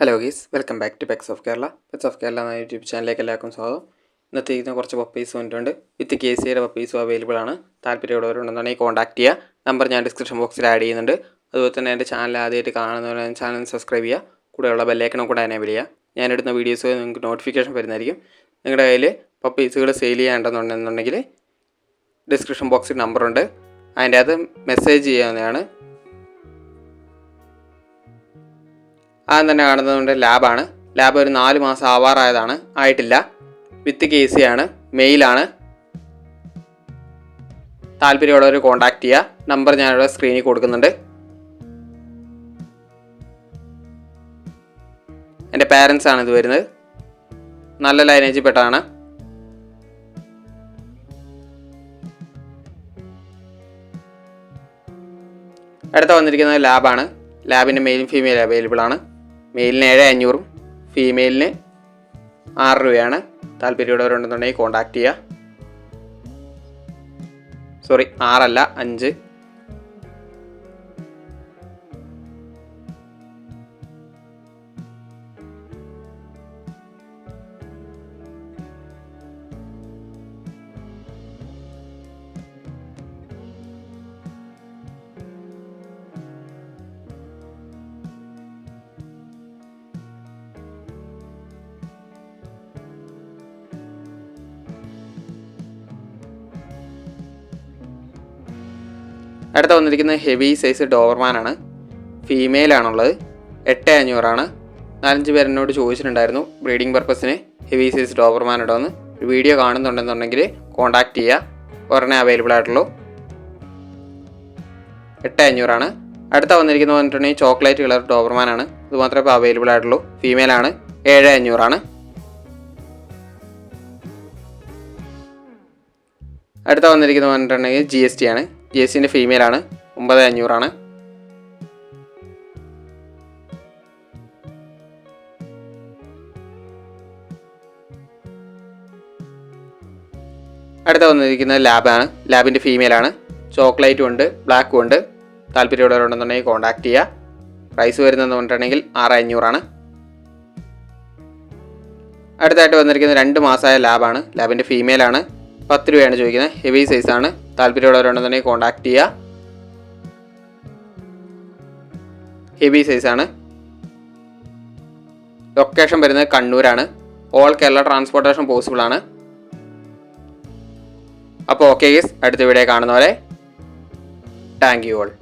Hello guys, welcome back to pets of Kerala. Pets of Kerala എന്ന YouTube ചാനലിലേക്ക് എല്ലാവർക്കും സ്വാഗതം. ഇന്നത്തെ ഇതിന് കുറച്ച് പപ്പീസ് വന്നിട്ടുണ്ട്. വിത്ത് KCയുടെ പപ്പീസും അവൈലബിൾ ആണ്. താല്പര്യമുള്ളവരുണ്ടെന്നുണ്ടെങ്കിൽ കോൺടാക്ട് ചെയ്യുക. നമ്പർ ഞാൻ ഡിസ്ക്രിപ്ഷൻ ബോക്സിൽ ആഡ് ചെയ്യുന്നുണ്ട്. അതുപോലെ തന്നെ എൻ്റെ ചാനൽ ആദ്യമായിട്ട് കാണുന്നവരെ ചാനൽ സബ്സ്ക്രൈബ് ചെയ്യുക. കൂടെയുള്ള ബെല്ലൈക്കണും കൂടെ എനേബിൾ ചെയ്യുക. ഞാനെടുക്കുന്ന വീഡിയോസ് നിങ്ങൾക്ക് നോട്ടിഫിക്കേഷൻ വരുന്നതായിരിക്കും. നിങ്ങളുടെ കയ്യിൽ പപ്പീസുകൾ സെയിൽ ചെയ്യാനുണ്ടെന്നുണ്ടെങ്കിൽ ഡിസ്ക്രിപ്ഷൻ ബോക്സിൽ നമ്പറുണ്ട്. അതിൻ്റെ അകത്ത് മെസ്സേജ് ചെയ്യാവുന്നതാണ്. ആദ്യം തന്നെ കാണുന്നതുകൊണ്ട് ലാബാണ്. ലാബ് ഒരു 4 മാസം ആവാറായതാണ്, ആയിട്ടില്ല. വിത്ത് KC ആണ്, മെയിലാണ്. താല്പര്യമുള്ളവർ കോൺടാക്ട് ചെയ്യുക. നമ്പർ ഞാനിവിടെ സ്ക്രീനിൽ കൊടുക്കുന്നുണ്ട്. എൻ്റെ പാരൻസ് ആണ് ഇത് വരുന്നത്. നല്ല ലൈനേജിൽ പെട്ടതാണ്. അടുത്ത വന്നിരിക്കുന്നത് ലാബാണ്. ലാബിൻ്റെ മെയിലും ഫീമെയിൽ അവൈലബിൾ ആണ്. മെയിലിന് 7,500, ഫീമെയിലിന് 6 രൂപയാണ്. താല്പര്യമുള്ളവരുണ്ടെന്നുണ്ടെങ്കിൽ കോൺടാക്ട് ചെയ്യുക. 6 അല്ല 5. അടുത്ത വന്നിരിക്കുന്നത് ഹെവി സൈസ് ഡോവർമാനാണ്. ഫീമെയിലാണുള്ളത്. 8,500 4-5 പേര് എന്നോട് ചോദിച്ചിട്ടുണ്ടായിരുന്നു ബ്രീഡിംഗ് പർപ്പസിന് ഹെവി സൈസ് ഡോവർമാൻ ഇടുമെന്ന്. വീഡിയോ കാണുന്നുണ്ടെന്നുണ്ടെങ്കിൽ കോൺടാക്ട് ചെയ്യുക. ഒരെണ്ണേ അവൈലബിൾ ആയിട്ടുള്ളൂ. 8,500. അടുത്ത വന്നിരിക്കുന്നത് വന്നിട്ടുണ്ടെങ്കിൽ ചോക്ലേറ്റ് കളർ ഡോവർമാനാണ്. ഇത് മാത്രമേ ഇപ്പോൾ അവൈലബിൾ ആയിട്ടുള്ളൂ. ഫീമെയിലാണ്. 7,500. അടുത്ത വന്നിരിക്കുന്നത് പറഞ്ഞിട്ടുണ്ടെങ്കിൽ GST ആണ്. GSTൻ്റെ ഫീമെയിലാണ്. 9,500. അടുത്ത വന്നിരിക്കുന്നത് ലാബാണ്. ലാബിൻ്റെ ഫീമെയിലാണ്. ചോക്ലേറ്റും ഉണ്ട്, ബ്ലാക്കും ഉണ്ട്. താല്പര്യമുള്ളവരുണ്ടെന്നുണ്ടെങ്കിൽ കോൺടാക്ട് ചെയ്യുക. പ്രൈസ് വരുന്നതെന്ന് പറഞ്ഞിട്ടുണ്ടെങ്കിൽ 6,500. അടുത്തായിട്ട് വന്നിരിക്കുന്നത് 2 മാസമായ ലാബാണ്. ലാബിൻ്റെ ഫീമെയിലാണ്. 10 രൂപയാണ് ചോദിക്കുന്നത്. ഹെവി സൈസാണ്. താല്പര്യമുള്ളവരുണ്ടെന്നുണ്ടെങ്കിൽ കോൺടാക്ട് ചെയ്യുക. ഹെവി സൈസാണ്. ലൊക്കേഷൻ വരുന്നത് കണ്ണൂരാണ്. ഓൾ കേരള ട്രാൻസ്പോർട്ടേഷൻ പോസിബിൾ ആണ്. അപ്പോൾ ഓക്കെ ഗൈസ്, അടുത്ത വീഡിയോ കാണുന്നവരെ താങ്ക് യു ഓൾ.